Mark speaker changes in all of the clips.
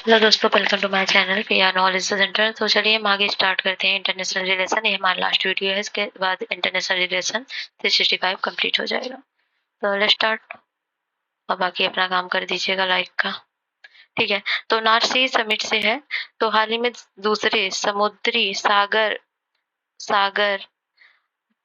Speaker 1: Hello दोस्तों, welcome to my channel we are knowledge centre. तो चलिए हम आगे स्टार्ट करते हैं इंटरनेशनल रिलेशन। ये हमारा लास्ट वीडियो है, इसके बाद इंटरनेशनल रिलेशन 365 कंप्लीट हो जाएगा। तो लेट्स स्टार्ट। और बाकी अपना काम कर दीजिएगा लाइक का, ठीक है। तो नॉर्थ सी समिट से है, तो हाल ही में दूसरे समुद्री सागर सागर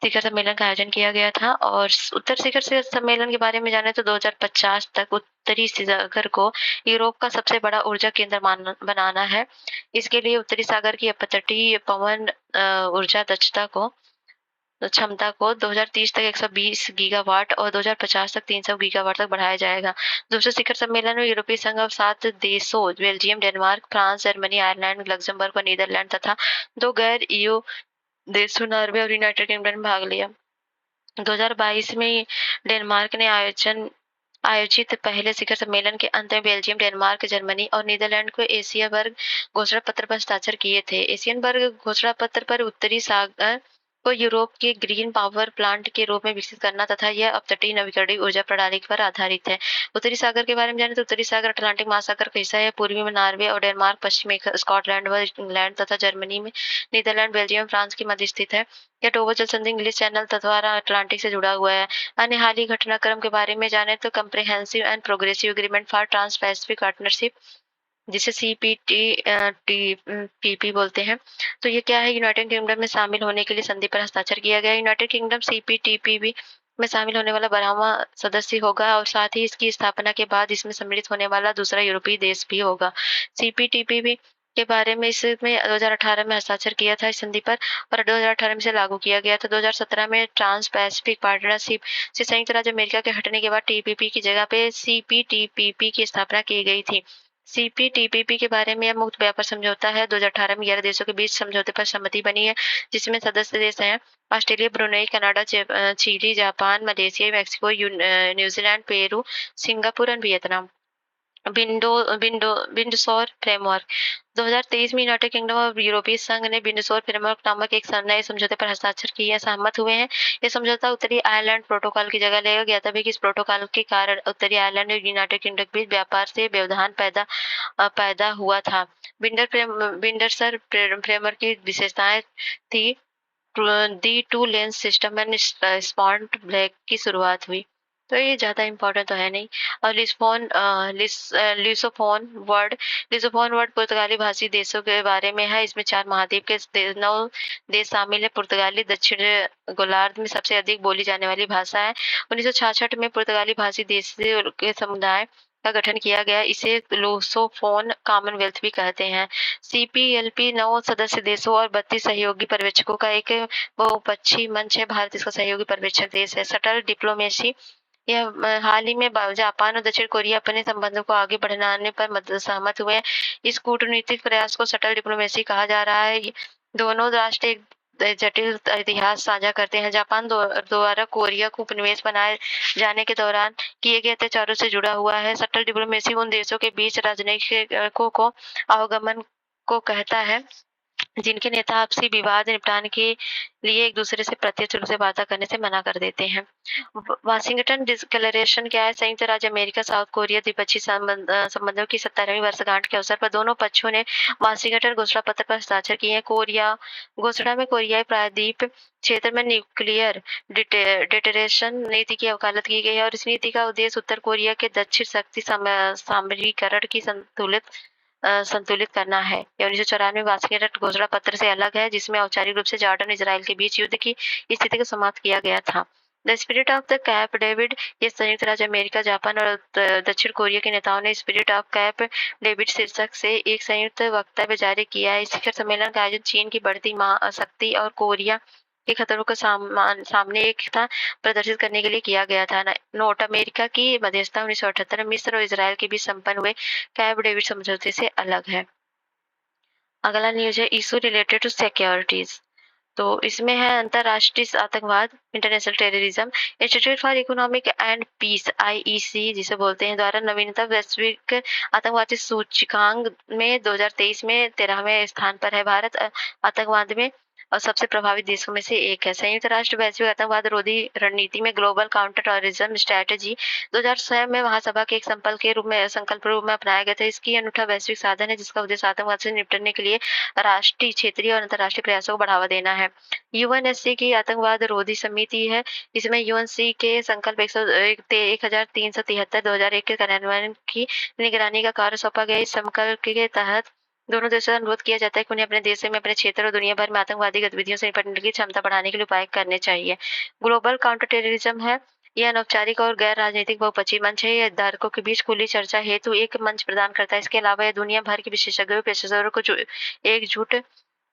Speaker 1: शिखर सम्मेलन का आयोजन किया गया था। और उत्तर शिखर से सम्मेलन के बारे में जाने तो 2050 तक उत्तरी सागर को यूरोप का सबसे बड़ा ऊर्जा केंद्र बनाना है। इसके लिए उत्तरी सागर की अपतटीय पवन ऊर्जा क्षमता को 2030 तक 120 गीगावाट और 2050 तक 300 गीगावाट तक बढ़ाया जाएगा। दूसरे शिखर सम्मेलन में यूरोपीय संघ और 7 देशों Belgium, Denmark, France, Germany, Ireland, Luxembourg और नीदरलैंड तथा 2 गैर ईयू देशों नॉर्वे और यूनाइटेड किंगडम ने भाग लिया। 2022 में डेनमार्क ने आयोजित पहले शिखर सम्मेलन के अंत में बेल्जियम, डेनमार्क, जर्मनी और नीदरलैंड को एशिया वर्ग घोषणा पत्र पर हस्ताक्षर किए थे। एशियन वर्ग घोषणा पत्र पर उत्तरी सागर को यूरोप के ग्रीन पावर प्लांट के रूप में विकसित करना तथा यह अपतटीय नवीकरणीय ऊर्जा प्रणाली पर आधारित है। उत्तरी सागर के बारे में जाने तो उत्तरी सागर अटलांटिक महासागर का हिस्सा है। पूर्वी में नॉर्वे और डेनमार्क, पश्चिम में स्कॉटलैंड व इंग्लैंड तथा जर्मनी में नीदरलैंड, बेल्जियम, फ्रांस की मध्य स्थित है। यह टोबो जल संधि इंग्लिश चैनल द्वारा अटलांटिक से जुड़ा हुआ है। अन्य हाल ही घटनाक्रम के बारे में जाने तो comprehensive and progressive agreement for trans Pacific partnership, जिसे CPTPP बोलते हैं। तो ये क्या है? यूनाइटेड किंगडम में शामिल होने के लिए संधि पर हस्ताक्षर किया गया। यूनाइटेड किंगडम CPTPP में शामिल होने वाला 12वां सदस्य होगा और साथ ही इसकी स्थापना के बाद इसमें सम्मिलित होने वाला दूसरा यूरोपीय देश भी होगा। CPTPP के बारे में इसमें 2018 में हस्ताक्षर किया था इस संधि पर और 2018 में इसे लागू किया गया था। 2017 में ट्रांस पैसिफिक पार्टनरशिप से संयुक्त राज्य अमेरिका के हटने के बाद TPP की जगह पे CPTPP की स्थापना की गई थी। CPTPP के बारे में यह मुक्त व्यापार समझौता है। 2018 में 11 देशों के बीच समझौते पर सहमति बनी है, जिसमें सदस्य देश हैं Australia, Brunei, Canada, Chile, Japan, Malaysia, Mexico, New Zealand, Peru, Singapore और वियतनाम। विंडसोर फ्रेमवर्क 2023 में यूनाइटेड किंगडम और यूरोपीय संघ ने विंडसोर फ्रेमवर्क नामक एक नए समझौते पर हस्ताक्षर किए, सहमत हुए हैं। यह समझौता उत्तरी आयरलैंड प्रोटोकॉल की जगह लेगा गया था, कि इस प्रोटोकॉल के कारण उत्तरी आयरलैंड और यूनाइटेड किंगडम के बीच व्यापार से व्यवधान पैदा हुआ था। विंडसर फ्रेमवर्क की विशेषताएं थी the two lens system and स्पॉन्ट ब्लैक की शुरुआत हुई। तो ये ज्यादा इम्पोर्टेंट तो है नहीं। और लिसोफोन वर्ड पुर्तगाली भाषी देशों के बारे में है। इसमें 4 महाद्वीप के 9 देश शामिल है। पुर्तगाली दक्षिण गोलार्ध में सबसे अधिक बोली जाने वाली भाषा है। 1966 में पुर्तगाली भाषी देशों के समुदाय का गठन किया गया। इसे लूसोफोन कॉमनवेल्थ भी कहते हैं। CPLP 9 सदस्य देशों और 32 सहयोगी पर्यवेक्षकों का एक बहुपक्षीय मंच है। भारत इसका सहयोगी पर्यवेक्षक देश है। सटल डिप्लोमेसी, यह हाल ही में जापान और दक्षिण कोरिया अपने संबंधों को आगे बढ़ाने पर सहमत हुए हैं। इस कूटनीतिक प्रयास को सटल डिप्लोमेसी कहा जा रहा है। दोनों राष्ट्र एक जटिल इतिहास साझा करते हैं। जापान द्वारा कोरिया को उपनिवेश बनाए जाने के दौरान किए गए अत्याचारों से जुड़ा हुआ है। सटल डिप्लोमेसी उन देशों के बीच राजनयिकों को आवागमन को कहता है जिनके नेता आपसी विवाद निपटाने के लिए एक दूसरे से प्रत्यक्ष रूप से वार्ता करने से मना कर देते हैं। वाशिंगटन डिक्लेरेशन क्या है? संयुक्त राज्य अमेरिका साउथ कोरिया द्विपक्षीय संबंधों की 17वीं वर्षगांठ के अवसर पर दोनों पक्षों ने वाशिंगटन घोषणा पत्र पर हस्ताक्षर किए हैं। कोरिया घोषणा में कोरियाई प्रायद्वीप क्षेत्र में न्यूक्लियर डिटरेशन नीति की वकालत की गई है और इस नीति का उद्देश्य उत्तर कोरिया के दक्षिण शक्ति सामरीकरण की संतुलित करना है। 1994 वाशिंगटन घोषणा पत्र से अलग है, जिसमें औपचारिक रूप से जॉर्डन इजराइल के बीच युद्ध की स्थिति को समाप्त किया गया था। The spirit of the cap David, ये संयुक्त राज्य अमेरिका, जापान और दक्षिण कोरिया के नेताओं ने स्पिरिट ऑफ कैप डेविड शीर्षक से एक संयुक्त वक्तव्य जारी किया है। शिखर सम्मेलन का आयोजन चीन की बढ़ती शक्ति और कोरिया के खतरों को सामने एकता प्रदर्शित करने के लिए किया गया था। नोट, अमेरिका की मध्यस्थता 1978 में मिस्र और इजराइल के बीच संपन्न हुए कैप डेविड समझौते से अलग है। अगला न्यूज है इशू रिलेटेड टू सिक्योरिटीज। तो इसमें है अंतरराष्ट्रीय आतंकवाद, international terrorism. Institute for economic and peace IEC जिसे बोलते हैं द्वारा नवीनतम वैश्विक आतंकवादी सूचकांक में 2023 में 13वें स्थान पर है। भारत आतंकवाद में और सबसे प्रभावित देशों में से एक है। संयुक्त राष्ट्र वैश्विक आतंकवाद रोधी रणनीति में ग्लोबल काउंटर टेररिज्म स्ट्रैटेजी 2006 में महासभा के एक संकल्प रूप में अपनाया गया था। इसकी अनूठा वैश्विक साधन है जिसका उद्देश्य आतंकवाद से निपटने के लिए राष्ट्रीय, क्षेत्रीय और अंतर्राष्ट्रीय प्रयासों को बढ़ावा देना है। यूएनएससी की आतंकवाद रोधी समिति है। इसमें यूएनसी के संकल्प 1373 2001 के कार्यान्वयन की निगरानी का कार्य सौंपा गया। इस संकल्प के तहत दोनों देशों से अनुरोध किया जाता है कि उन्हें अपने देश में, अपने क्षेत्र और दुनिया भर में आतंकवादी गतिविधियों से निपटने की क्षमता बढ़ाने के लिए उपाय करने चाहिए। ग्लोबल काउंटर टेररिज्म है। यह अनौपचारिक और गैर राजनीतिक बहुपक्षीय मंच है। यह धारकों के बीच खुली चर्चा हेतु एक मंच प्रदान करता है। इसके अलावा यह दुनिया भर के विशेषज्ञों पेशेवरों को एकजुट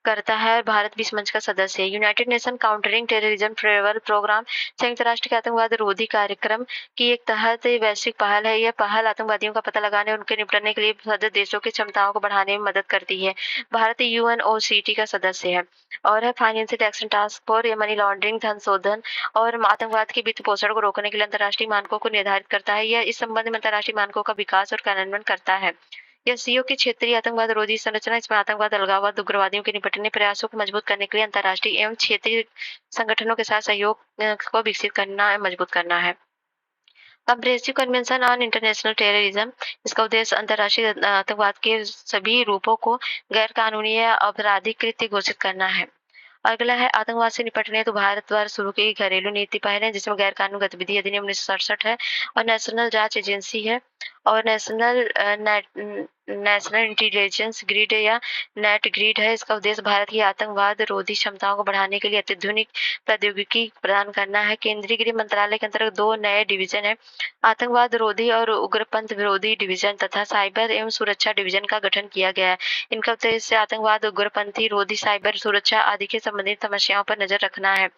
Speaker 1: करता है और भारत भी इस मंच का सदस्य है। United nation countering terrorism travel programme संयुक्त राष्ट्र के आतंकवाद रोधी कार्यक्रम की एक तहत वैश्विक पहल है। यह पहल आतंकवादियों का पता लगाने और उनके निपटने के लिए सदस्य देशों की क्षमताओं को बढ़ाने में मदद करती है। भारत यूएनओसीटी का सदस्य है और है फाइनेंशियल एक्शन टास्क फोर्स। यह मनी लॉन्ड्रिंग, धन शोधन और आतंकवाद के वित्त पोषण को रोकने के लिए अंतर्राष्ट्रीय मानकों को निर्धारित करता है। यह इस संबंध में अंतर्राष्ट्रीय मानकों का विकास और कार्यान्वयन करता है। यह सीओ की क्षेत्रीय आतंकवाद रोधी संरचना, इसमें आतंकवाद, अलगाववाद, उग्रवादियों के निपटने प्रयासों को मजबूत करने के लिए अंतर्राष्ट्रीय एवं क्षेत्रीय संगठनों के साथ सहयोग को विकसित करना है, मजबूत करना है। Comprehensive convention on international terrorism, इसका उद्देश्य अंतर्राष्ट्रीय आतंकवाद के सभी रूपों को गैर कानूनी या आपराधिक कृत्य घोषित करना है। अगला है आतंकवाद से निपटने हेतु भारत द्वारा शुरू की घरेलू नीति पहल, जिसमें गैर कानूनी गतिविधि अधिनियम 1967 है और नेशनल जांच एजेंसी है और नेशनल इंटेलिजेंस ग्रिड या नेट ग्रिड है। इसका उद्देश्य भारत की आतंकवाद रोधी क्षमताओं को बढ़ाने के लिए अत्याधुनिक प्रौद्योगिकी प्रदान करना है। केंद्रीय गृह मंत्रालय के अंतर्गत दो नए डिवीजन है, आतंकवाद रोधी और उग्रपंथ विरोधी डिवीजन तथा साइबर एवं सुरक्षा डिवीजन का गठन किया गया है। इनका उद्देश्य आतंकवाद, उग्रपंथी रोधी, साइबर सुरक्षा आदि के संबंधित समस्याओं पर नजर रखना है।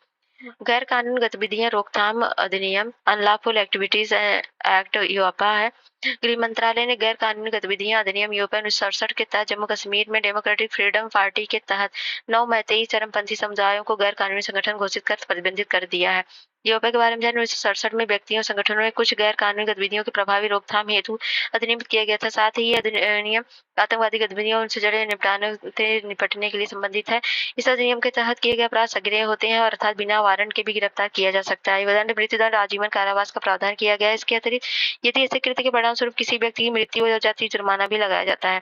Speaker 1: गैर कानूनी गतिविधियां रोकथाम अधिनियम अनलॉफुल एक्टिविटीज एक्ट यूपा है। गृह मंत्रालय ने गैर कानूनी गतिविधियां अधिनियम यूपा 1967 के तहत जम्मू कश्मीर में डेमोक्रेटिक फ्रीडम पार्टी के तहत 9 मैतेई चरमपंथी समुदायों को गैर कानूनी संगठन घोषित कर प्रतिबंधित कर दिया है। यूपा के बारे में 1967 में व्यक्तियों संगठनों में कुछ गैर कानूनी गतिविधियों की प्रभावी रोकथाम हेतु अधिनियमित किया गया था। साथ ही यह अधिनियम आतंकवादी गतिविधियों उनसे जड़े निपटने के लिए संबंधित है। इस अधिनियम के तहत किए गए अपराध सग्रेय होते हैं और अर्थात बिना वारंट के भी गिरफ्तार किया जा सकता है। दंड, मृत्युदंड, आजीवन कारावास का प्रावधान किया गया है। इसके अतिरिक्त यदि ऐसे कृत्य के परिणाम स्वरूप किसी व्यक्ति की मृत्यु हो जाती है, जुर्माना भी लगाया जाता है।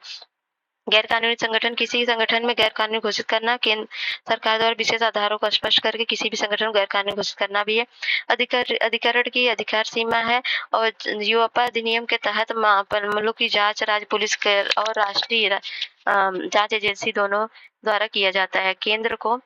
Speaker 1: गैर कानूनी संगठन, किसी संगठन में गैर कानूनी घोषित करना, केंद्र सरकार द्वारा विशेष आधारों को स्पष्ट करके किसी भी संगठन को गैर कानूनी घोषित करना भी है। अधिकरण की अधिकार सीमा है और यूपा अधिनियम के तहत मुल्क की जांच राज्य पुलिस और राष्ट्रीय जांच एजेंसी दोनों द्वारा किया जाता है। केंद्र को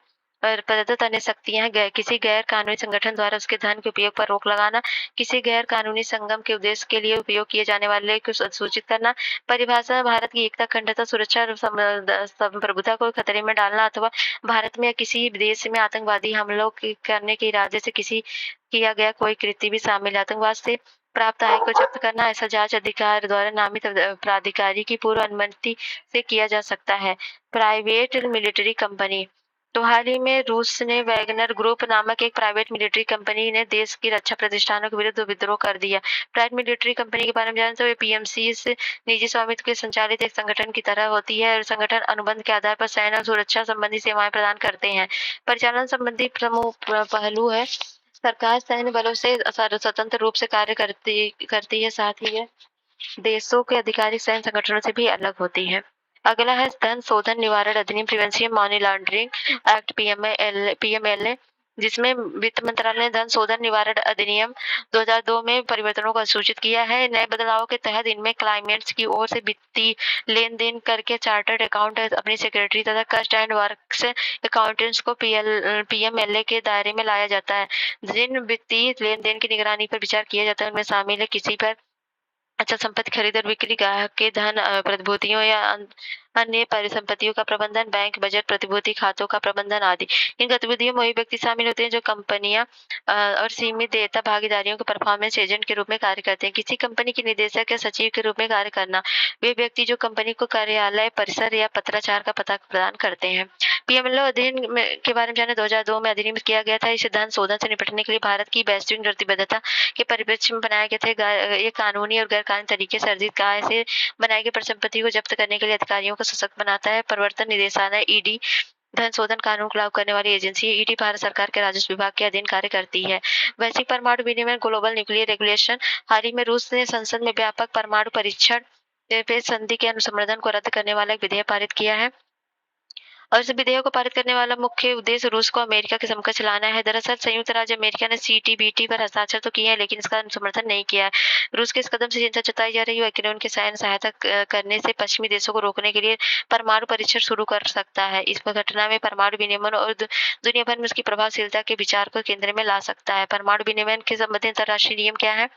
Speaker 1: प्रदत्त अन्य शक्तियां हैं, किसी गैर कानूनी संगठन द्वारा उसके धन के उपयोग पर रोक लगाना, किसी गैर कानूनी संगम के उद्देश्य के लिए उपयोग किए जाने वाले को सूचित करना, परिभाषा में भारत की एकता, अखंडता, सुरक्षा और संप्रभुता को खतरे में डालना अथवा भारत में या किसी देश में आतंकवादी हमलों करने के इरादे से किसी किया गया कोई कृत्य भी शामिल है। आतंकवाद से प्राप्त आय को जब्त करना ऐसा जांच अधिकार द्वारा नामित प्राधिकारी की पूर्व अनुमति से किया जा सकता है। प्राइवेट मिलिट्री कंपनी, तो हाल ही में रूस ने वैगनर ग्रुप नामक एक प्राइवेट मिलिट्री कंपनी ने देश की रक्षा प्रतिष्ठानों के विरुद्ध विद्रोह कर दिया। प्राइवेट मिलिट्री कंपनी के बारे में जानें तो ये पीएमसी निजी स्वामित्व के संचालित एक संगठन की तरह होती है और संगठन अनुबंध के आधार पर सैन्य और सुरक्षा संबंधी सेवाएं प्रदान करते हैं। परिचालन संबंधी प्रमुख पहलू है, सरकार सैन्य बलों से स्वतंत्र रूप से कार्य करती है, साथ ही देशों के आधिकारिक सैन्य संगठनों से भी अलग होती है। अगला है धन शोधन निवारण अधिनियम, prevention money laundering act PMLA, जिसमें वित्त मंत्रालय ने धन शोधन निवारण अधिनियम 2002 में परिवर्तनों को सूचित किया है। नए बदलावों के तहत इनमें क्लाइमेट्स की ओर से वित्तीय लेन देन करके चार्टर्ड अकाउंट अपनी सेक्रेटरी तथा कस्ट एंड वर्क्स अकाउंटेंट्स को पीएमएलए के दायरे में लाया जाता है। जिन वित्तीय लेन देन की निगरानी पर विचार किया जाता है उनमें शामिल है किसी पर अचल संपत्ति खरीद और बिक्री, ग्राहक के धन प्रतिभूतियों या अन्य परिसंपत्तियों का प्रबंधन, बैंक बजट, प्रतिभूति खातों का प्रबंधन आदि। इन गतिविधियों में वही व्यक्ति शामिल होते हैं जो कंपनियां और सीमित देयता भागीदारियों के परफॉर्मेंस एजेंट के रूप में कार्य करते हैं। किसी कंपनी के निदेशक या सचिव के रूप में कार्य करना, वे व्यक्ति जो कंपनी को कार्यालय, परिसर या पत्राचार का पता प्रदान करते हैं। पीएमएलए अधिनियम के बारे में जाने 2002 में अधिनियम किया गया था। इसे धन शोधन से निपटने के लिए भारत की वैश्विक प्रतिबद्धता के परिप्रेक्ष्य में बनाए गए थे। ये कानूनी और गैर कानूनी तरीके से अर्जित काय से बनाई गई परिसंपत्ति को जब्त करने के लिए अधिकारियों को सशक्त बनाता है। प्रवर्तन निदेशालय ईडी धन शोधन कानून को लागू करने वाली एजेंसी है। ईडी भारत सरकार के राजस्व विभाग के अधीन कार्य करती है। वैश्विक परमाणु विनियमन ग्लोबल न्यूक्लियर रेगुलेशन। हाल ही में रूस ने संसद में व्यापक परमाणु परीक्षण पे संधि के अनुसंधान को रद्द करने वाला एक विधेयक पारित किया है। और इस विधेयक को पारित करने वाला मुख्य उद्देश्य रूस को अमेरिका के समकक्ष लाना है। दरअसल संयुक्त राज्य अमेरिका ने सीटीबीटी पर हस्ताक्षर तो किए हैं, लेकिन इसका समर्थन नहीं किया है। रूस के इस कदम से चिंता जताई जा रही है कि उनके सैन्य सहायता करने से पश्चिमी देशों को रोकने के लिए परमाणु परीक्षण शुरू कर सकता है। इस घटना में परमाणु विनियमन और दुनिया भर में उसकी प्रभावशीलता के विचार को केंद्र में ला सकता है। परमाणु विनियमन के संबंधित अंतर्राष्ट्रीय नियम क्या है?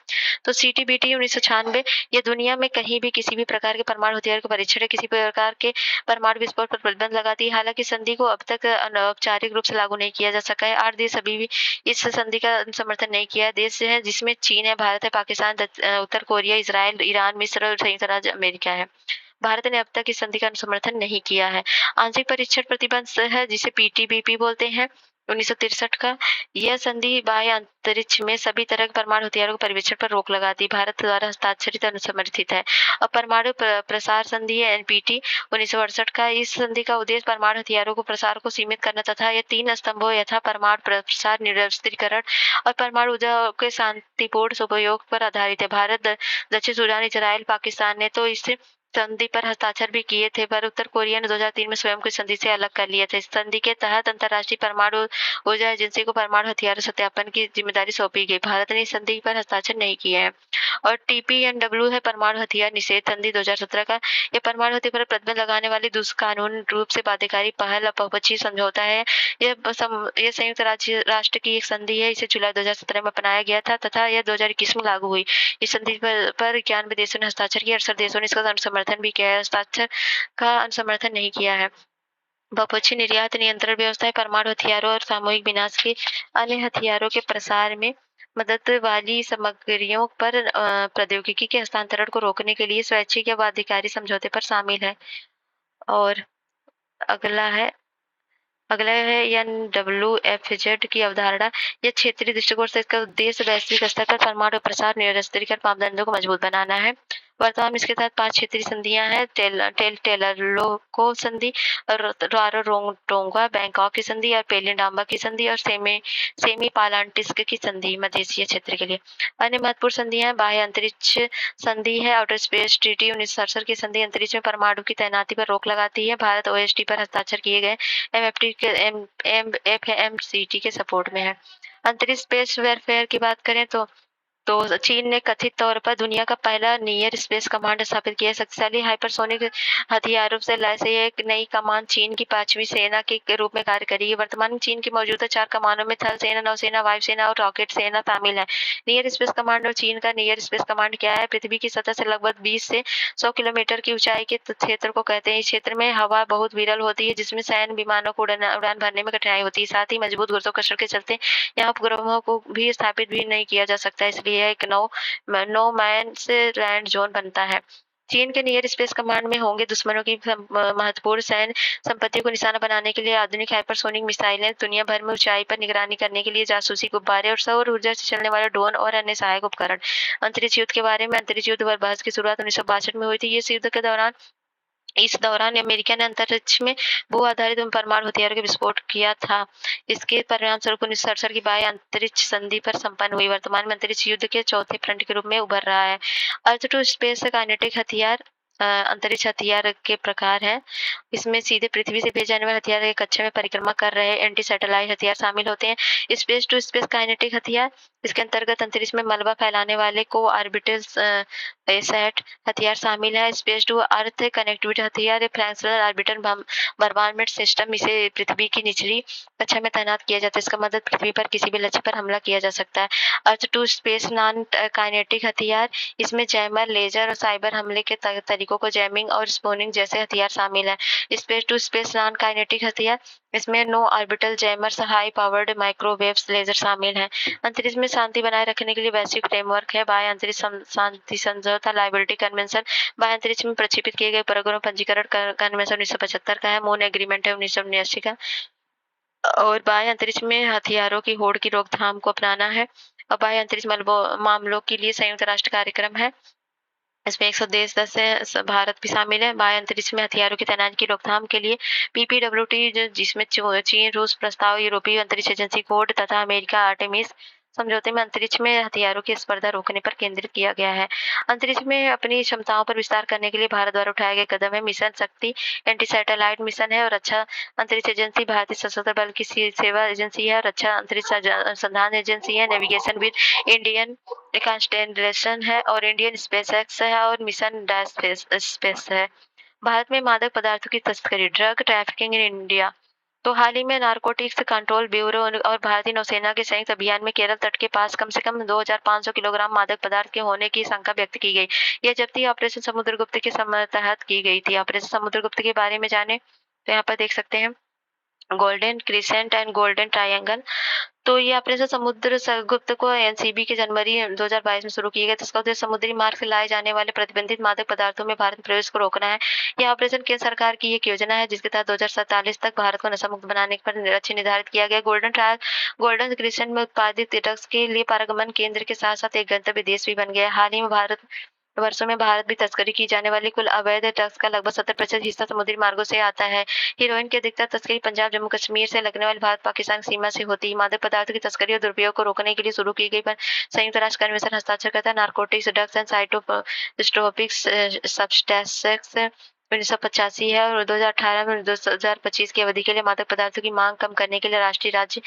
Speaker 1: तो सीटीबीटी 1996 ये दुनिया में कहीं भी किसी भी प्रकार के परमाणु हथियार के परीक्षण या किसी प्रकार के परमाणु विस्फोट पर प्रतिबंध लगाती है। हालांकि संधि को अब तक अनौपचारिक रूप से लागू नहीं किया जा सका है। 8 देश अभी भी इस संधि का समर्थन नहीं किया है। देश है जिसमें चीन है, भारत है, पाकिस्तान, उत्तर कोरिया, इजराइल, ईरान, मिस्र और संयुक्त राज्य अमेरिका है। भारत ने अब तक इस संधि का समर्थन नहीं किया है। आंशिक परीक्षण प्रतिबंध है जिसे पीटीबीपी बोलते हैं 1963 का। यह संधि बाह्य अंतरिक्ष में सभी तरह के परमाणु हथियारों के परीक्षण पर रोक लगाती भारत द्वारा हस्ताक्षरित अनुसमर्थित है। और परमाणु प्रसार संधि है एनपीटी 1968 का। इस संधि का उद्देश्य परमाणु हथियारों को प्रसार को सीमित करना तथा यह 3 स्तंभों यथा परमाणु प्रसार, निरस्त्रीकरण और परमाणु ऊर्जा के शांतिपूर्ण उपयोग पर आधारित है। भारत, दक्षिण सूडान, इजराइल, पाकिस्तान ने तो इस संधि पर हस्ताक्षर भी किए थे, पर उत्तर कोरिया ने 2003 में स्वयं को इस संधि से अलग कर लिया था। इस संधि के तहत अंतर्राष्ट्रीय परमाणु ऊर्जा एजेंसी को परमाणु हथियार सत्यापन की जिम्मेदारी सौंपी गई। भारत ने इस संधि पर हस्ताक्षर नहीं किया है। और टीपीएनडब्ल्यू है परमाणु हथियार निषेध संधि 2017 का। यह परमाणु हथियार पर प्रतिबंध लगाने वाली कानूनी रूप से बाध्यकारी पहल बहुपक्षीय समझौता है। यह संयुक्त राष्ट्र की एक संधि है। इसे जुलाई 2017 में अपनाया गया था तथा यह 2021 में लागू हुई। इस संधि पर 91 देशों ने हस्ताक्षर किया। 68 देशों ने इसका समर्थन भी किया है। हस्ताक्षर का समर्थन नहीं किया है। बहुपक्षीय निर्यात नियंत्रण व्यवस्था परमाणु हथियारों और सामूहिक विनाश के अन्य हथियारों के प्रसार में मदद वाली सामग्रियों पर प्रौद्योगिकी के हस्तांतरण को रोकने के लिए स्वैच्छिक या बाध्यकारी समझौते पर शामिल है। और अगला है NWFZ की अवधारणा। यह क्षेत्रीय दृष्टिकोण से इसका उद्देश्य वैश्विक स्तर पर परमाणु प्रसार, निरस्त्रीकरण मापदंडों को मजबूत बनाना है। वर्तमान में इसके तहत 5 क्षेत्रीय संधियां हैं। टेलरलोको संधि, रारोटोंगा, बैंकॉक की संधि और पेलिंडाम्बा की संधि और सेमी पालांटिस्क की संधि मध्य एशिया क्षेत्र के लिए। अन्य महत्वपूर्ण संधियां बाह्य अंतरिक्ष संधि है। आउटर स्पेस ट्रीटी 1967 की संधि अंतरिक्ष में परमाणु की तैनाती पर रोक लगाती है। भारत ओएसटी पर हस्ताक्षर किए गए एफएमसीटी के सपोर्ट में है। अंतरिक्ष स्पेस वेयरफेयर की बात करें तो चीन ने कथित तौर पर दुनिया का पहला नियर स्पेस कमांड स्थापित किया। शक्तिशाली हाइपरसोनिक हथियारों से लैस एक नई कमान चीन की 5वीं सेना के रूप में कार्य करेगी। वर्तमान में चीन की मौजूदा 4 कमानों में थल सेना, नौसेना, वायुसेना और रॉकेट सेना शामिल है। नियर स्पेस कमांड और चीन का नियर स्पेस कमांड क्या है? पृथ्वी की सतह से लगभग 20 से 100 किलोमीटर की ऊंचाई के क्षेत्र को कहते हैं। इस क्षेत्र में हवा बहुत विरल होती है, जिसमें सैन्य विमानों को उड़ान भरने में कठिनाई होती है। साथ ही मजबूत गुरुत्वाकर्षण के चलते यहाँ उपग्रहों को भी स्थापित भी नहीं किया जा सकता, इसलिए यह एक नो मैन से लैंड जोन बनता है। चीन के नियर स्पेस कमांड में होंगे दुश्मनों की महत्वपूर्ण सैन्य संपत्ति को निशाना बनाने के लिए आधुनिक हाइपरसोनिक मिसाइलें, दुनिया भर में ऊंचाई पर निगरानी करने के लिए जासूसी गुब्बारे और सौर ऊर्जा से चलने वाले ड्रोन और अन्य सहायक उपकरण। अंतरिक्ष युद्ध के बारे में। अंतरिक्ष युद्ध पर बहस की शुरुआत 1962 में हुई थी। इस दौरान अमेरिका ने अंतरिक्ष में भू आधारित परमाणु हथियारों के विस्फोट किया था। इसके परिणाम स्वरूप 1967 की बाह्य अंतरिक्ष संधि पर संपन्न हुई। वर्तमान में अंतरिक्ष युद्ध के चौथे फ्रंट के रूप में उभर रहा है। अर्थ टू स्पेस काइनेटिक हथियार अंतरिक्ष हथियार के प्रकार है। इसमें सीधे पृथ्वी से भेजे जाने वाले हथियार एक कक्षा में परिक्रमा कर रहे एंटी सैटेलाइट हथियार शामिल होते हैं। स्पेस टू स्पेस काइनेटिक हथियार, इसके अंतर्गत अंतरिक्ष में मलबा फैलाने वाले को ऑर्बिटल सैट हथियार शामिल है। स्पेस टू अर्थ कनेक्टिविटी हथियार, फ्लेक्सिबल ऑर्बिटल बॉम्बार्डमेंट सिस्टम, इसे पृथ्वी की निचली कक्षा में तैनात किया जाता है। इसका मदद पृथ्वी पर किसी भी लक्ष्य पर हमला किया जा सकता है। Earth to space non kinetic हथियार, इसमें जैमर, लेजर और साइबर हमले के तरीकों को जैमिंग और स्पोनिंग जैसे हथियार शामिल है। Space to space non kinetic हथियार, इसमें no orbital jammers, high powered microwaves, laser शामिल हैं। अंतरिक्ष में शांति बनाए रखने के लिए वैश्विक फ्रेमवर्क है। बाह्य अंतरिक्ष शांति समझौता, लाइबिलिटी कन्वेंशन, बाह्य अंतरिक्ष में प्रक्षेपित किए गए उपग्रहों पंजीकरण कन्वेंशन 1975 का है। मून एग्रीमेंट है 1979 का। और बाह्य अंतरिक्ष में हथियारों की होड़ की रोकथाम को अपनाना है। और बाह्य अंतरिक्ष मामलों के लिए संयुक्त राष्ट्र कार्यक्रम है। इसमें 100 देश 10 से भारत भी शामिल है। बाह्य अंतरिक्ष में हथियारों की तैनाती की रोकथाम के लिए पीपीडब्ल्यूटी जिसमें चीन, रूस प्रस्ताव, यूरोपीय अंतरिक्ष एजेंसी कोड तथा अमेरिका आर्टेमिस समझौते में अंतरिक्ष में हथियारों की स्पर्धा रोकने पर केंद्रित किया गया है। अंतरिक्ष में अपनी क्षमताओं पर विस्तार करने के लिए भारत द्वारा उठाए गए कदम है मिशन शक्ति, एंटी सैटेलाइट मिशन है और रक्षा अंतरिक्ष एजेंसी, भारतीय सशस्त्र बल की सेवा एजेंसी है, रक्षा अंतरिक्ष अनुसंधान एजेंसी है, नेविगेशन विद इंडियन कॉन्स्टेलेशन है और इंडियन स्पेसएक्स है और मिशन डैश स्पेस है। भारत में मादक पदार्थों की तस्करी, ड्रग ट्रैफिकिंग इन इंडिया। तो हाल ही में नारकोटिक्स कंट्रोल ब्यूरो और भारतीय नौसेना के संयुक्त अभियान में केरल तट के पास कम से कम 2500 किलोग्राम मादक पदार्थ के होने की शंका व्यक्त की गई। यह जब्ती ऑपरेशन समुद्रगुप्त के तहत की गई थी। ऑपरेशन समुद्रगुप्त के बारे में जाने तो यहाँ पर देख सकते हैं golden crescent and golden triangle. तो ये ऑपरेशन समुद्रगुप्त को एनसीबी के जनवरी 2022 में शुरू किया गया था। इसका उद्देश्य समुद्री मार्ग से लाए जाने वाले प्रतिबंधित मादक पदार्थों में भारत प्रवेश को रोकना है। यह ऑपरेशन केंद्र सरकार की एक योजना है जिसके तहत 2047 तक भारत को नशा मुक्त बनाने पर लक्ष्य निर्धारित किया गया। गोल्डन क्रिसेंट में उत्पादित ड्रग्स के लिए पारगमन केंद्र के साथ साथ एक गंतव्य देश भी बन गया। हाल ही में वर्षों में भारत भी तस्करी की जाने वाली कुल अवैध ड्रग्स का लगभग 70% हिस्सा समुद्री मार्गों से आता है। हीरोइन की अधिकतर तस्करी पंजाब, जम्मू कश्मीर से लगने वाली भारत पाकिस्तान सीमा से होती है। मादक पदार्थों की तस्करी और दुरुपयोग को रोकने के लिए शुरू की गई पर संयुक्त राष्ट्र कन्वेंशन हस्ताक्षर करता है। नारकोटिक्स ड्रग्स एंड साइटोस्ट्रोपिक्स सब्सटेंसेस 1985 है और 2018 में 2025 की अवधि के लिए मादक पदार्थों की मांग कम करने के लिए राष्ट्रीय राज्य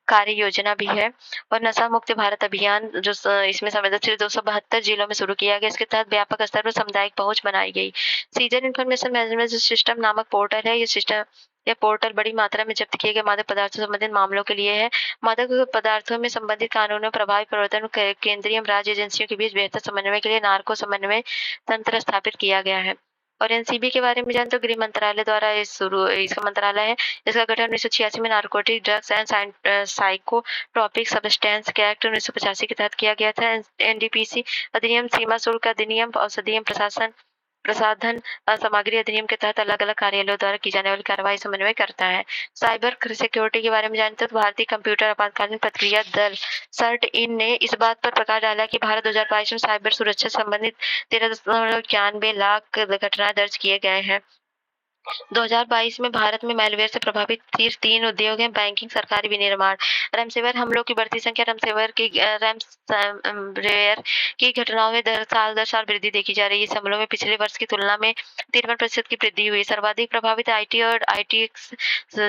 Speaker 1: कार्य योजना भी है। और नशा मुक्त भारत अभियान जो इसमें संवेदनशील 272 जिलों में शुरू किया गया। इसके तहत व्यापक स्तर पर सामुदायिक पहुंच बनाई गई। सीजन इंफॉर्मेशन मैनेजमेंट सिस्टम नामक पोर्टल है। यह पोर्टल बड़ी मात्रा में जब्त किए गए मादक पदार्थों से संबंधित मामलों के लिए है। मादक पदार्थों में संबंधित कानूनों प्रभावी प्रवर्तन केंद्रीय एवं राज्य एजेंसियों के बीच बेहतर समन्वय के लिए नार्को समन्वय तंत्र स्थापित किया गया है। और एनसीबी के बारे में जान तो गृह मंत्रालय द्वारा इसका मंत्रालय है। इसका गठन 1986 में narcotic drugs and psychotropic substance के एक्ट 1985 के तहत किया गया था। एनडीपीसी अधिनियम, सीमा शुल्क अधिनियम, औषधि प्रसाधन सामग्री अधिनियम के तहत अलग अलग कार्यालयों द्वारा की जाने वाली कार्रवाई समन्वय करता है। साइबर सिक्योरिटी के बारे में जानते हैं तो भारतीय कंप्यूटर आपातकालीन प्रतिक्रिया दल सर्ट इन ने इस बात पर प्रकाश डाला कि भारत 2022 में साइबर सुरक्षा संबंधित 13.91 लाख घटनाएं दर्ज किए गए हैं। 2022 में भारत में मैलवेयर से प्रभावित 3 उद्योग हैं: बैंकिंग, सरकारी विनिर्माण। रैमसेवर हमलों की बढ़ती संख्या। रैमसेवेयर की घटनाओं में दर साल वृद्धि देखी जा रही है। इस हमलों में पिछले वर्ष की तुलना में 53% की वृद्धि हुई। सर्वाधिक प्रभावित आईटी और आईटीएक्स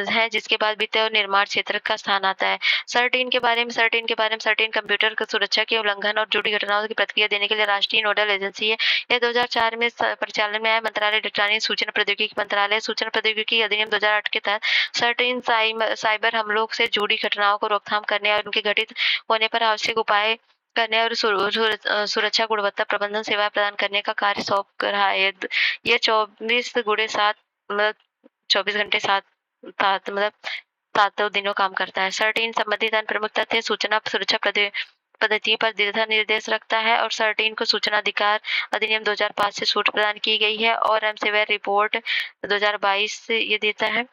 Speaker 1: है, जिसके बाद वित्त और निर्माण क्षेत्र का स्थान आता है। सर्टीन कंप्यूटर सुरक्षा के उल्लंघन और जुड़ी घटनाओं की प्रतिक्रिया देने के लिए राष्ट्रीय नोडल एजेंसी है। यह 2004 में परिचालन में आया। मंत्रालय इलेक्ट्रॉनिक सूचना प्रौद्योगिकी मंत्रालय, सूचना प्रौद्योगिकी अधिनियम 2008 के तहत सर्टेन साइबर हमलों से जुड़ी घटनाओं को रोकथाम करने और उनके घटित होने पर आवश्यक उपाय करने और सुरक्षा गुणवत्ता प्रबंधन सेवाएं प्रदान करने का कार्य सौंप रहा है। यह 24x7 मतलब 24 घंटे 7 मतलब 7 दिनों काम करता है। सर्टेन संबंधित अन्य प्रमुख तथ्य सूचना सुरक्षा पद्धति पर दिशा निर्देश रखता है और सर्टेन को सूचना अधिकार अधिनियम 2005 से छूट प्रदान की गई है और रैमसेवेयर रिपोर्ट 2022 से ये देता है।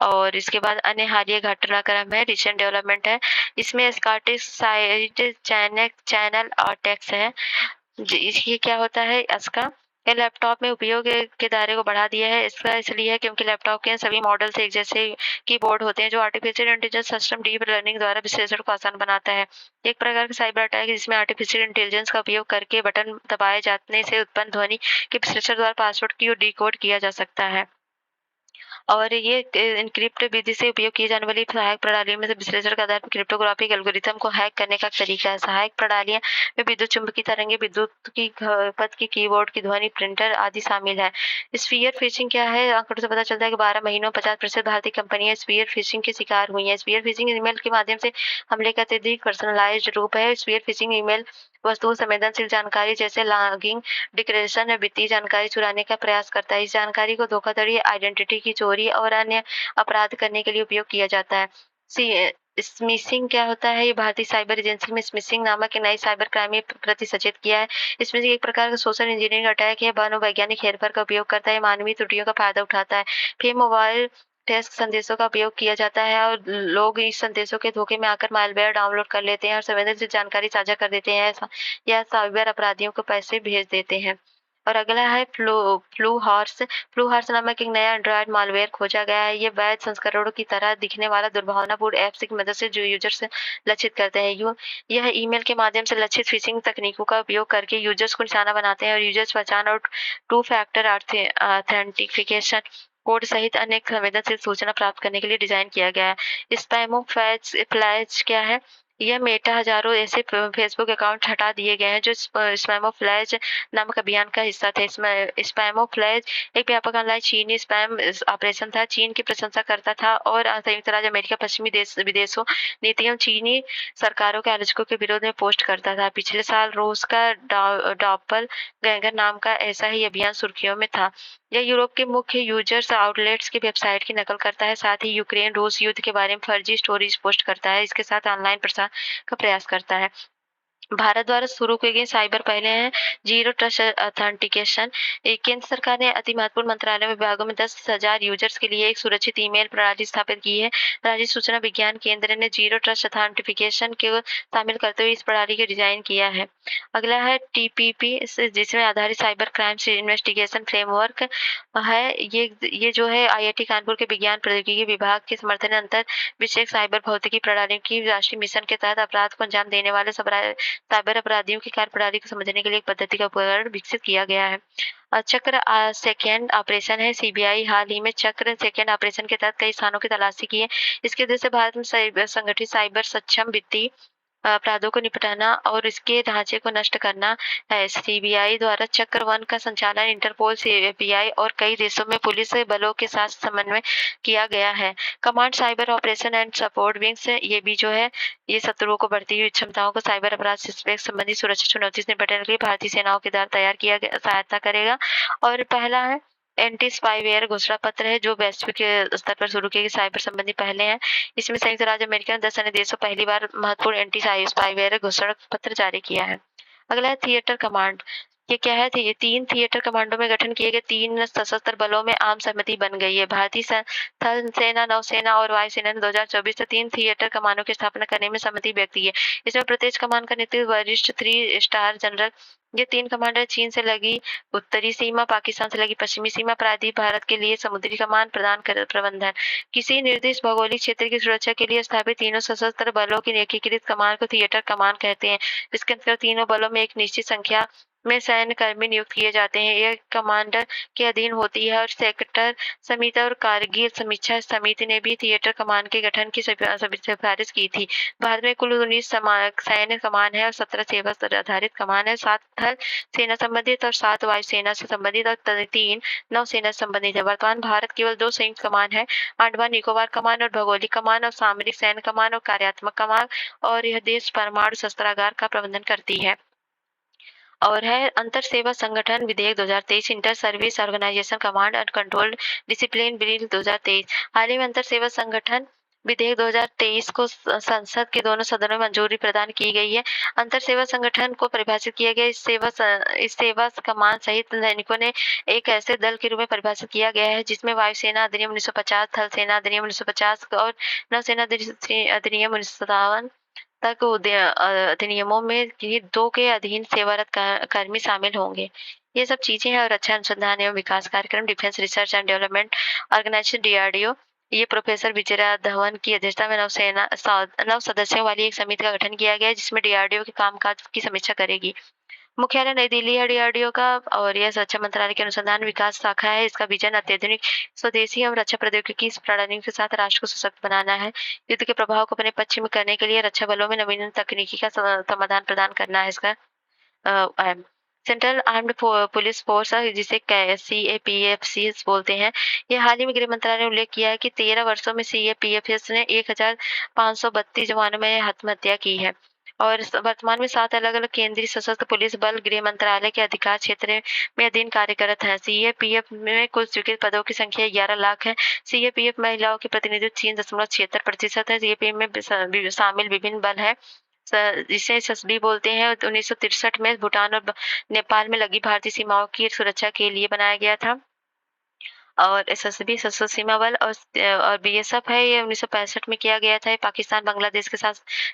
Speaker 1: और इसके बाद अन्य हालिया घटनाक्रम है, रिसेंट डेवलपमेंट है। इसमें स्कॉटिश साइड चैनल अटैक्स है। इसकी क्या होता है इसका ये लैपटॉप में उपयोग के दायरे को बढ़ा दिया है। इसका इसलिए है क्योंकि लैपटॉप के सभी मॉडल्स एक जैसे कीबोर्ड होते हैं जो artificial intelligence system deep learning द्वारा विश्लेषण को आसान बनाता है। एक प्रकार का साइबर अटैक जिसमें आर्टिफिशियल इंटेलिजेंस का उपयोग करके बटन दबाए जाने से उत्पन्न ध्वनि के विश्लेषण द्वारा पासवर्ड की डिकोड किया जा सकता है। और ये इनक्रिप्ट विधि से उपयोग की जाने वाली सहायक प्रणालियों में से विश्लेषण के आधार पर क्रिप्टोग्राफिक एल्गोरिथम को हैक करने का तरीका है। सहायक प्रणालियां में विद्युत चुम्बकीय तरंगे, विद्युत की खपत की कीबोर्ड की ध्वनि, प्रिंटर आदि शामिल है। स्फीयर फिशिंग क्या है? आंकड़ों से पता चलता है कि 12 महीनों में 50% भारतीय कंपनियां स्फीयर फिशिंग के शिकार हुई हैं। स्फीयर फिशिंग ईमेल के माध्यम से हमले का अत्यधिक पर्सनलाइज्ड रूप है। स्फीयर फिशिंग ईमेल वस्तु संवेदनशील जानकारी जैसे लॉगिंग डिक्लेरेशन या वित्तीय जानकारी चुराने का प्रयास करता है। इस जानकारी को धोखाधड़ी, आइडेंटिटी की चोरी और अन्य अपराध करने के लिए उपयोग किया जाता है। स्मिशिंग क्या होता है? ये भारतीय साइबर एजेंसी में स्मिशिंग नामक नई साइबर क्राइम के प्रति सचेत किया है। इसमें से एक प्रकार का सोशल इंजीनियरिंग अटैक है। मनोवैज्ञानिक हेरफेर का उपयोग करता है, मानवीय त्रुटियों का फायदा उठाता है। फिर मोबाइल टेस्ट संदेशों का उपयोग किया जाता है और लोग इस संदेशों के धोखे में आकर मालवेयर डाउनलोड कर लेते हैं और संवेदनशील जानकारी साझा कर देते हैं या साइबर अपराधियों को पैसे भेज देते हैं। और अगला है फ्लू हॉर्स नामक एक नया एंड्रॉयड मालवेयर खोजा गया है। ये वैध संस्करणों की तरह दिखने वाला दुर्भावनापूर्ण ऐप्स की मदद से जो यूजर्स से लक्षित करते हैं। यह ईमेल के माध्यम से लक्षित फिशिंग तकनीकों का उपयोग करके यूजर्स को निशाना बनाते हैं और यूजर्स पहचान और टू फैक्टर ऑथेंटिफिकेशन कोड सहित अन्य संवेदनशील सूचना प्राप्त करने के लिए डिजाइन किया गया है। स्पैमोफ्लैज क्या है? यह मेटा हजारों ऐसे फेसबुक अकाउंट हटा दिए गए हैं जो स्पैमोफ्लैज नामक अभियान का हिस्सा थे। स्पैमोफ्लैज एक व्यापक ऑनलाइन चीनी स्पैम ऑपरेशन था। चीन की प्रशंसा करता था और संयुक्त राज्य अमेरिका पश्चिमी विदेशों नीतियों चीनी सरकारों के आलोचकों के विरोध में पोस्ट करता था। पिछले साल रूस का डॉपल गैंगर नाम का ऐसा ही अभियान सुर्खियों में था। यह यूरोप के मुख्य यूजर्स आउटलेट्स की वेबसाइट की नकल करता है, साथ ही यूक्रेन रूस युद्ध के बारे में फर्जी स्टोरीज पोस्ट करता है। इसके साथ ऑनलाइन प्रसार का प्रयास करता है। भारत द्वारा शुरू की गई साइबर पहले हैं जीरो ट्रस्ट ऑथेंटिकेशन। केंद्र सरकार ने अति महत्वपूर्ण मंत्रालयों विभागों में 10,000 यूजर्स के लिए एक सुरक्षित ईमेल प्रणाली स्थापित की है। राज्य सूचना विज्ञान केंद्र ने जीरो ट्रस्ट ऑथेंटिफिकेशन को शामिल करते हुए इस प्रणाली को डिजाइन किया है। अगला है टीपीपी, जिसमें आधारित साइबर क्राइम इन्वेस्टिगेशन फ्रेमवर्क है। ये जो है आईआईटी कानपुर के विज्ञान प्रौद्योगिकी विभाग के समर्थन अंतर विषयक साइबर भौतिकी प्रणाली की राष्ट्रीय मिशन के तहत अपराध को अंजाम देने वाले साइबर अपराधियों की कार्यप्रणाली को समझने के लिए एक पद्धति का उपकरण विकसित किया गया है। चक्र सेकेंड ऑपरेशन है। सीबीआई हाल ही में चक्र सेकेंड ऑपरेशन के तहत कई स्थानों की तलाशी की है। इसके उद्देश्य भारत में संगठित साइबर सक्षम वित्तीय अपराधों को निपटाना और इसके ढांचे को नष्ट करना है। सीबीआई द्वारा चक्र 1 का संचालन इंटरपोल, सीबीआई और कई देशों में पुलिस बलों के साथ समन्वय किया गया है। Command cyber operation and support wings, ये भी जो है ये शत्रुओं को बढ़ती हुई क्षमताओं को साइबर अपराध से संबंधित सुरक्षा चुनौती से निपटने के लिए भारतीय सेनाओं के द्वारा तैयार किया गया सहायता करेगा। और पहला है एंटी स्पाईवेयर घोषणा पत्र है, जो वैश्विक स्तर पर शुरू किए गए साइबर संबंधी पहले हैं। इसमें संयुक्त राज्य अमेरिका ने 10 अन्य देशों पहली बार महत्वपूर्ण एंटी स्पाईवेयर घोषणा पत्र जारी किया है। अगला है थिएटर कमांड। ये क्या है? ये 3 थिएटर कमांडों में गठन किए गए 3 सशस्त्र बलों में आम सहमति बन गई है। भारतीय थल सेना, नौसेना और वायुसेना ने 2024 से 3 थिएटर कमानों की स्थापना करने में सहमति व्यक्त की है। इसमें प्रत्येक कमान का नेतृत्व वरिष्ठ 3 स्टार जनरल। ये 3 कमांडर चीन से लगी उत्तरी सीमा, पाकिस्तान से लगी पश्चिमी सीमा, प्रायद्वीप भारत के लिए समुद्री कमान प्रदान कर प्रबंधन। किसी निर्दिष्ट भौगोलिक क्षेत्र की सुरक्षा के लिए स्थापित तीनों सशस्त्र बलों की एकीकृत कमान को थिएटर कमान कहते हैं। इसके अंतर्गत तीनों बलों में एक निश्चित संख्या में सैन्य कर्मी नियुक्त किए जाते हैं। यह कमांडर के अधीन होती है और सेक्टर समिति और कारगिल समीक्षा समिति ने भी थिएटर कमान के गठन की सिफारिश की थी। भारत में कुल 19 सैन्य कमान है और 17 सेवा आधारित कमान है। 7 थल सेना संबंधित और 7 वायुसेना से संबंधित और 3 नौसेना से संबंधित है। वर्तमान भारत केवल 2 संयुक्त कमान है, अंडमान निकोबार कमान और भौगोलिक कमान और सामरिक सैन्य कमान और कार्यात्मक कमान, और यह देश परमाणु शस्त्रागार का प्रबंधन करती है। और है अंतर सेवा संगठन विधेयक 2023, inter service organisation command and control discipline bill 2023। हाल ही में अंतर सेवा संगठन विधेयक 2023 को संसद के दोनों सदनों में मंजूरी प्रदान की गई है। अंतर सेवा संगठन को परिभाषित किया गया इस सेवा कमान सहित सैनिकों ने एक ऐसे दल के रूप में परिभाषित किया गया है जिसमें वायुसेना अधिनियम 1950, थल सेना अधिनियम 1950 और नौसेना अधिनियम 1957 तक अधिनियमों में किन्हीं 2 के अधीन सेवारत कर्मी शामिल होंगे। ये सब चीजें हैं। और रक्षा अनुसंधान एवं विकास कार्यक्रम, defence research and development organisation DRDO, ये प्रोफेसर विजया धवन की अध्यक्षता में 9 सदस्यों वाली एक समिति का गठन किया गया है, जिसमें डीआरडीओ के कामकाज की समीक्षा करेगी। मुख्यालय नई दिल्ली है डीआरडीओ का, और यह रक्षा मंत्रालय के अनुसंधान विकास शाखा है। इसका विजन अत्याधुनिक स्वदेशी एवं रक्षा प्रौद्योगिकी प्रणालियों के साथ राष्ट्र को सशक्त बनाना है। युद्ध के प्रभाव को अपने पक्ष में करने के लिए रक्षा बलों में नवीन तकनीकी का समाधान प्रदान करना है इसका अहम। सेंट्रल आर्म्ड पुलिस फोर्स, जिसे CAPFC बोलते हैं, ये हाल ही में गृह मंत्रालय ने उल्लेख किया है कि 13 वर्षों में CAPFS ने 1532 जवानों में आत्महत्या की है। और वर्तमान में 7 अलग-अलग केंद्रीय सशस्त्र पुलिस बल गृह मंत्रालय के अधिकार क्षेत्र में अधीन कार्यरत हैं। CAPF में कुल स्वीकृत पदों की संख्या 11 लाख है। CAPF महिलाओं के प्रतिनिधित्व 3.76% है। CAPF में शामिल विभिन्न बल है, जिसे SSB बोलते हैं। 1963 में भूटान और नेपाल में लगी भारतीय सीमाओं की सुरक्षा के लिए बनाया गया था। और एसएसबी सशस्त्र सीमा बल और बीएसएफ है, ये 1965 में किया गया था। ये पाकिस्तान बांग्लादेश के साथ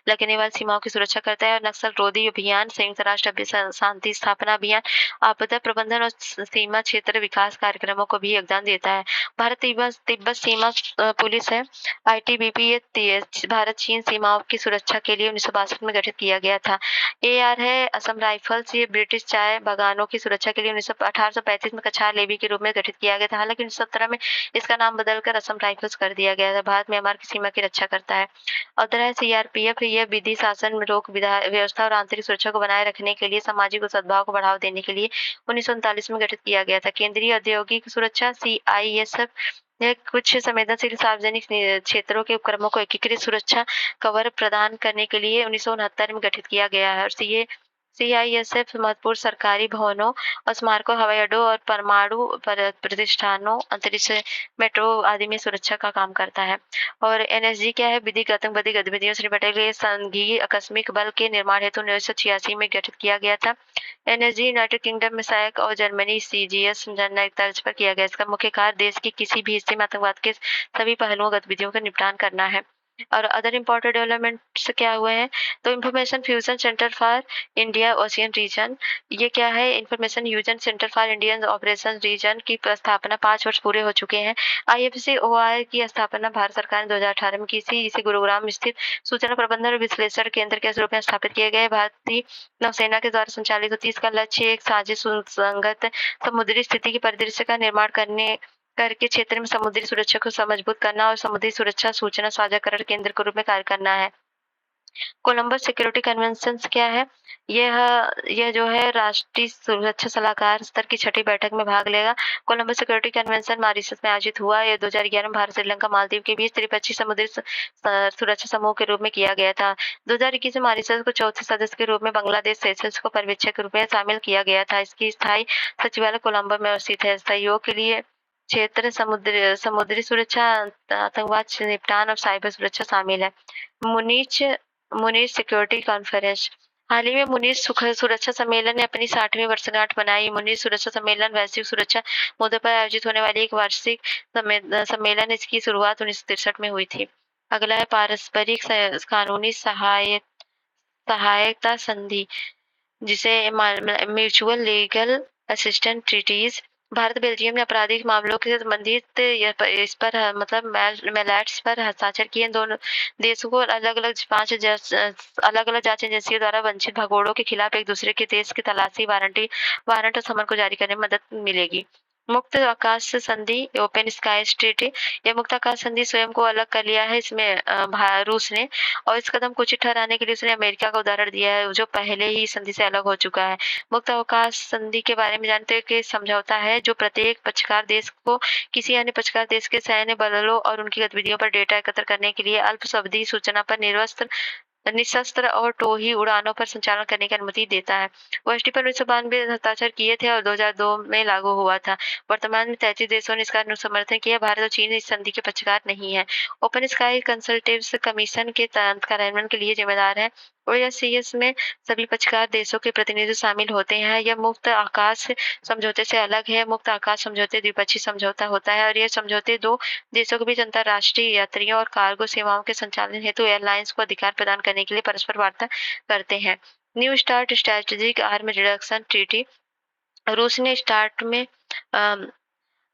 Speaker 1: लगने वाली सीमाओं की सुरक्षा करता है और नक्सल रोधी अभियान, संयुक्त राष्ट्र शांति स्थापना अभियान, आपदा प्रबंधन और सीमा क्षेत्र विकास कार्यक्रमों को भी योगदान देता है। भारत तिब्बत तिब्बत सीमा पुलिस है, आईटीबीपी, ये भारत चीन सीमाओं की सुरक्षा के लिए 1962 में गठित किया गया था। एआर है असम राइफल्स, ये ब्रिटिश चाय बागानों की सुरक्षा के लिए 1835 में कछार लेवी के रूप में गठित किया गया था। हालांकि 1917 में इसका नाम बदलकर असम राइफल्स कर दिया गया था। भारत म्यांमार की सीमा की रक्षा करता है। अदर है सीआरपीएफ, यह विधि शासन रोक व्यवस्था और आंतरिक सुरक्षा को बनाए रखने के लिए सामाजिक सद्भाव को बढ़ावा देने के लिए 1939 में गठित किया गया था। केंद्रीय औद्योगिक सुरक्षा सीआईएसएफ, यह कुछ संवेदनशील सार्वजनिक क्षेत्रों के उपक्रमों को एकीकृत सुरक्षा कवर प्रदान करने के लिए 1969 में गठित किया गया है। और सीआईएसएफ महत्वपूर्ण सरकारी भवनों और स्मारकों, हवाई अड्डों और परमाणु प्रतिष्ठानों, अंतरिक्ष, मेट्रो आदि में सुरक्षा का काम करता है। और एनएसजी क्या है? विधिक आतंकवादी गतिविधियों से निपटने के लिए संघीय आकस्मिक बल के निर्माण हेतु 1986 में गठित किया गया था। एनएसजी यूनाइटेड किंगडम में सहायक और जर्मनी सीजीएस जनरल तर्ज पर किया गया। इसका मुख्य कार्य देश के किसी भी हिस्से में आतंकवाद के सभी पहलुओं गतिविधियों का निपटान करना है। और अदर इम्पोर्टेंट डेवलपमेंट्स क्या हुए हैं? तो information fusion centre for India ocean region, ये क्या है? Information fusion centre for Indian operation region की स्थापना 5 वर्ष पूरे हो चुके हैं। आईएफसीओआर की स्थापना भारत सरकार ने 2018 में की थी। इसे गुरुग्राम स्थित सूचना प्रबंधन और विश्लेषण केंद्र के रूप में स्थापित किए गए। भारतीय नौसेना के द्वारा संचालित होती है। इसका लक्ष्य एक साजिश सुसंगत समुद्री स्थिति के परिदृश्य का निर्माण करके क्षेत्र में समुद्री सुरक्षा को मजबूत करना और समुद्री सुरक्षा सूचना साझाकरण केंद्र के रूप में कार्य करना है। कोलंबस सिक्योरिटी कन्वेंशन क्या है? यह जो है राष्ट्रीय सुरक्षा सलाहकार स्तर की 6ठी बैठक में भाग लेगा। कोलंबस सिक्योरिटी कन्वेंशन मॉरिशस में आयोजित हुआ। यह 2011 में भारत, श्रीलंका, मालदीव के बीच त्रिपक्षीय समुद्री सुरक्षा समूह के रूप में किया गया था। 2021 में मॉरिशस को चौथे सदस्य के रूप में बांग्लादेश, सेशल्स को पर्यवेक्षक के रूप में शामिल किया गया था। इसकी स्थायी सचिवालय कोलंबो में स्थित है। सहयोग के लिए क्षेत्र समुद्री सुरक्षा, आतंकवाद से निपटान और साइबर सुरक्षा शामिल है। मुनीच मुनीच सिक्योरिटी कॉन्फ्रेंस, हाल ही में मुनीच सुरक्षा सम्मेलन ने अपनी 60वीं वर्षगांठ मनाई। मुनीच सुरक्षा सम्मेलन वैश्विक सुरक्षा मुद्दों पर आयोजित होने वाली एक वार्षिक सम्मेलन। इसकी शुरुआत 1963 में हुई थी। अगला है पारस्परिक कानूनी सहायता संधि, जिसे mutual legal assistant treaties. Bharat Belgium ने आपराधिक मामलों से संबंधित इस पर मतलब मैलेट्स पर हस्ताक्षर किए। दोनों देशों को अलग अलग जांच एजेंसियों द्वारा वंचित भगोड़ों के खिलाफ एक दूसरे के देश की तलाशी, वारंट और समन को जारी करने में मदद मिलेगी। मुक्त आकाश संधि, ओपन स्काईज ट्रीटी, यह मुक्त आकाश संधि स्वयं को अलग कर लिया है इसमें रूस ने, और इस कदम को उचित ठहराने के लिए उसने अमेरिका का उदाहरण दिया है, जो पहले ही संधि से अलग हो चुका है। मुक्त अवकाश संधि के बारे में जानते हैं कि समझौता है जो प्रत्येक पक्षकार देश को किसी अन्य पक्षकार देश के सैन्य बलों और उनकी गतिविधियों पर डेटा एकत्र करने के लिए अल्प अवधि सूचना पर निशस्त्र और टोही उड़ानों पर संचालन करने की अनुमति देता है। वो पर 1992 हस्ताक्षर किए थे और 2002 में लागू हुआ था। वर्तमान में 33 देशों ने इसका समर्थन किया। भारत और चीन इस संधि के पक्षकार नहीं है। ओपन स्काई कंसल्टेटिव कमीशन के कार्यान्वयन के लिए जिम्मेदार है। ओएससीएस में सभी पक्षकार देशों के प्रतिनिधि शामिल होते हैं। यह मुक्त आकाश समझौते से अलग है। मुक्त आकाश समझौते द्विपक्षीय समझौता होता है और यह समझौते दो देशों के बीच अंतर्राष्ट्रीय यात्रियों और कार्गो सेवाओं के संचालन हेतु एयरलाइंस को अधिकार प्रदान करने के लिए परस्पर वार्ता करते हैं। New start strategic arm reduction treaty, रूस ने स्टार्ट में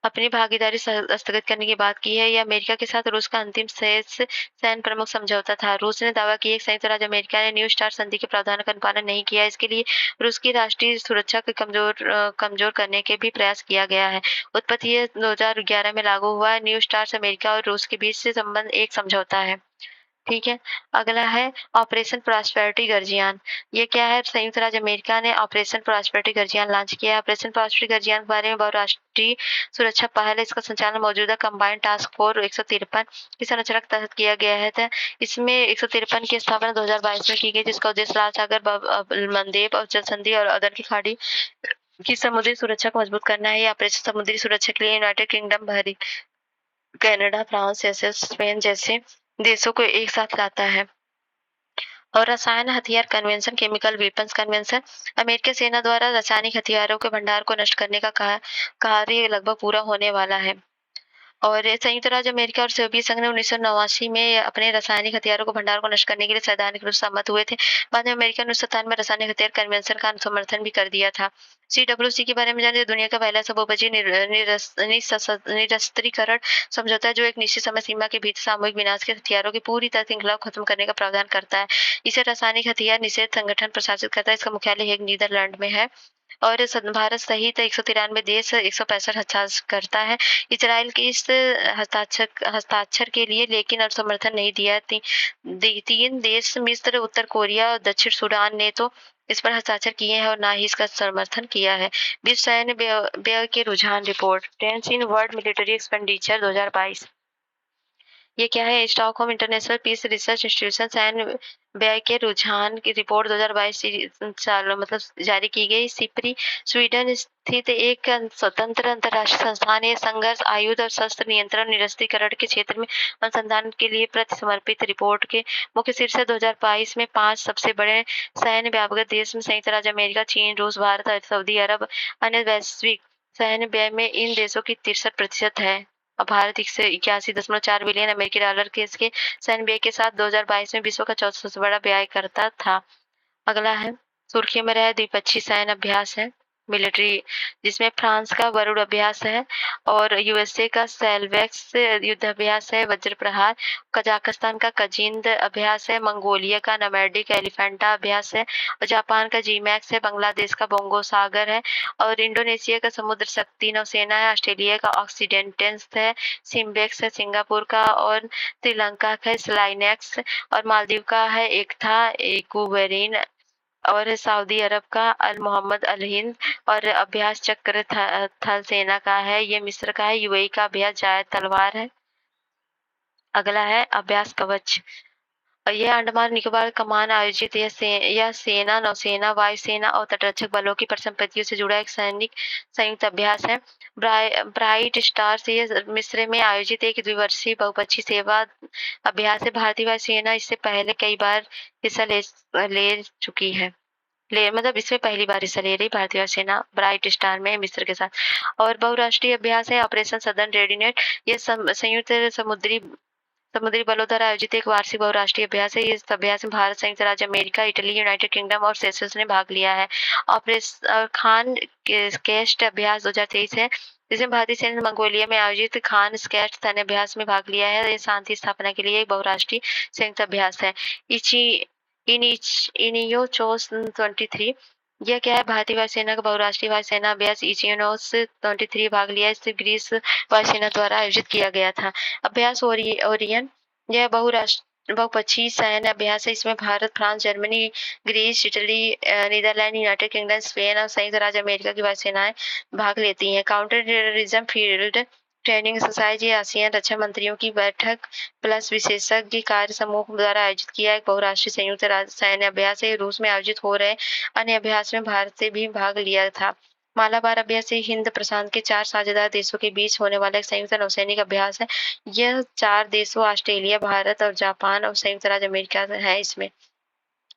Speaker 1: अपनी भागीदारी स्थगित करने की बात की है। यह अमेरिका के साथ रूस का अंतिम शेष सैन्य प्रमुख समझौता था। रूस ने दावा किया कि संयुक्त राज्य अमेरिका ने न्यू स्टार्ट संधि के प्रावधानों का अनुपालन नहीं किया। इसके लिए रूस की राष्ट्रीय सुरक्षा को कमजोर करने के भी प्रयास किया गया है। उत्पत्ति यह 2011 में लागू हुआ। न्यू स्टार्ट अमेरिका और रूस के बीच से संबंध एक समझौता है। ठीक है, अगला है ऑपरेशन प्रॉस्पेरिटी गर्जियान। ये क्या है? संयुक्त राज्य अमेरिका ने ऑपरेशन प्रॉस्पेरिटी गर्जियान लॉन्च किया है। ऑपरेशन प्रॉस्पेरिटी गर्जियान के बारे में बहुराष्ट्रीय सुरक्षा पहल, इसका संचालन मौजूदा कंबाइंड टास्क फोर्स 153 की संरचना के तहत किया गया है। इसमें 153 की स्थापना 2022 में की गई, जिसका उद्देश्य लाल सागर, मंदेप और जल संधि और अदर की खाड़ी की समुद्री सुरक्षा को मजबूत करना है। ऑपरेशन समुद्री सुरक्षा के लिए United kingdom, Canada, France, Seychelles, Spain जैसे देशों को एक साथ लाता है। और रसायन हथियार कन्वेंशन, केमिकल वेपन्स कन्वेंशन, अमेरिकी सेना द्वारा रासायनिक हथियारों के भंडार को नष्ट करने का कार्य लगभग पूरा होने वाला है। और संयुक्त राज्य अमेरिका और सोवियत संघ ने 1989 में अपने रासायनिक हथियारों को भंडार को नष्ट करने के लिए सैद्धांतिक रूप से सहमत हुए थे। बाद में अमेरिका ने 1997 में रासायनिक हथियार कन्वेंशन का समर्थन भी कर दिया था। CWC के बारे में जाने तो दुनिया का पहला बहुपक्षीय निरस्त्रीकरण समझौता है, जो एक निश्चित समय सीमा के भीतर सामूहिक विनाश के हथियारों की पूरी तरह श्रृंखला को खत्म करने का प्रावधान करता है। इसे रासायनिक हथियार निषेध संगठन प्रशासित करता है। इसका मुख्यालय हेग, नीदरलैंड में है और भारत सहित 193 देश 165 हस्ताक्षर करता है। इजराइल के इस हस्ताक्षर के लिए लेकिन अब समर्थन नहीं दिया। तीन देश मिस्र, उत्तर कोरिया और दक्षिण सूडान ने तो इस पर हस्ताक्षर किए हैं और ना ही इसका समर्थन किया है। विश्व सैन्य व्यय के रुझान रिपोर्ट, trends in world military expenditure 2022। ये क्या है? Stockholm international peace research institution सैन्य व्यय के रुझान की रिपोर्ट 2022 साल मतलब जारी की गई। सिप्री स्वीडन स्थित एक स्वतंत्र अंतर्राष्ट्रीय संस्थान है। संघर्ष, आयुध और शस्त्र नियंत्रण निरस्त्रीकरण के क्षेत्र में अनुसंधान के लिए प्रति समर्पित रिपोर्ट के मुख्य शीर्षक 2022 में 5 सबसे बड़े सैन्य व्यापक देश में संयुक्त राज्य अमेरिका, चीन, रूस, भारत और सऊदी अरब अन्य वैश्विक सैन्य व्यय में इन देशों की 63% है। अब भारत 81.4 बिलियन अमेरिकी डॉलर के इसके सैन्य व्यय के साथ 2022 में विश्व का चौथा सबसे बड़ा व्ययकर्ता था। अगला है सुर्खियों में रहा द्विपक्षीय सैन्य अभ्यास है मिलिट्री, जिसमें फ्रांस का वरुण अभ्यास है और यूएसए का सेल्वेक्स युद्ध अभ्यास है वज्र प्रहार, कजाकिस्तान का कजिंद अभ्यास है, मंगोलिया का नमैडिक एलिफेंटा अभ्यास है और जापान का जीमैक्स है, बांग्लादेश का बोंगो सागर है और इंडोनेशिया का समुद्र शक्ति नौसेना है, ऑस्ट्रेलिया का ऑक्सीडेंटेंस है, सिम्बेक्स है सिंगापुर का और श्रीलंका का स्लाइनेक्स और मालदीव का है एकथा इकुवेरिन और सऊदी अरब का अल मोहम्मद अल हिंद और अभ्यास चक्र थल सेना का है। ये मिस्र का है। यूएई का अभ्यास जायद तलवार है। अगला है अभ्यास कवच और यह अंडमान निकोबार कमान आयोजित यह सेना, नौसेना, वायुसेना और तटरक्षक बलों की परिसंपत्तियों से जुड़ा एक सैनिक संयुक्त अभ्यास है। ब्राइट स्टार्स ये मिस्र में आयोजित एक द्विवर्षीय बहुपक्षीय सेवा अभ्यास है। भारतीय वायुसेना इससे पहले कई बार हिस्सा ले चुकी है। मतलब इसमें पहली बार हिस्सा ले रही भारतीय वायुसेना ब्राइट स्टार में मिस्र के साथ। और बहुराष्ट्रीय अभ्यास है ऑपरेशन सदर्न रेडीनेस। ये संयुक्त समुद्री बलों द्वारा आयोजित एक वार्षिक बहुराष्ट्रीय अभ्यास है। इस अभ्यास में भारत, संयुक्त राज्य अमेरिका, इटली, यूनाइटेड किंगडम और सेशल्स ने भाग लिया है। ऑपरेशन खान स्केस्ट अभ्यास 2023 है, जिसमें भारतीय सेना ने मंगोलिया में आयोजित खान स्केस्ट सैन्य अभ्यास में भाग लिया है। ये शांति स्थापना के लिए एक बहुराष्ट्रीय संयुक्त अभ्यास है। इनियोचोस 23 यह क्या है? भारतीय वायुसेना का बहुराष्ट्रीय वायुसेना अभ्यास इचिनोस 23 भाग लिया। इसे ग्रीस वायुसेना द्वारा आयोजित किया गया था। अभ्यास ओरियन यह बहुपक्षीय सैन्य अभ्यास है। इसमें Bharat, France, Germany, Greece, Italy, Netherland, united kingdom, Spain और संयुक्त राज्य अमेरिका की वायुसेनाएं भाग लेती हैं। Counter terrorism field training exercise ये आसियान रक्षा मंत्रियों की बैठक प्लस विशेषज्ञ कार्य समूह द्वारा आयोजित किया एक बहुराष्ट्रीय संयुक्त सैन्य अभ्यास है। रूस में आयोजित हो रहे अन्य अभ्यास में भारत से भी भाग लिया था। मालाबार अभ्यास हिंद प्रशांत के 4 साझेदार देशों के बीच होने वाला एक संयुक्त नौसैनिक अभ्यास है। यह 4 देशों ऑस्ट्रेलिया, भारत और जापान और संयुक्त राज्य अमेरिका है। इसमें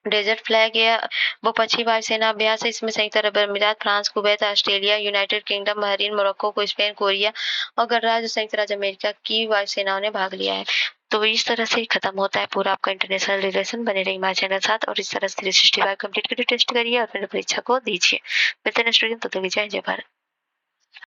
Speaker 1: डेजर्ट फ्लैग या बहुपक्षीय वायुसेना अभ्यास है। इसमें संयुक्त अरब अमीरात, France, Kuwait, Australia, United kingdom, Bahrain, Morocco, Spain, Korea और गणराज्य संयुक्त राज्य अमेरिका की वायुसेनाओं ने भाग लिया है। तो इस तरह से खत्म होता है पूरा आपका इंटरनेशनल रिलेशन। बने रहिए हमारे चैनल साथ और इस तरह से 365 कंप्लीट करके टेस्ट करिए और फिर परीक्षा को दीजिए। मिलते हैं नेक्स्ट वीडियो में, तब तक जय भारत।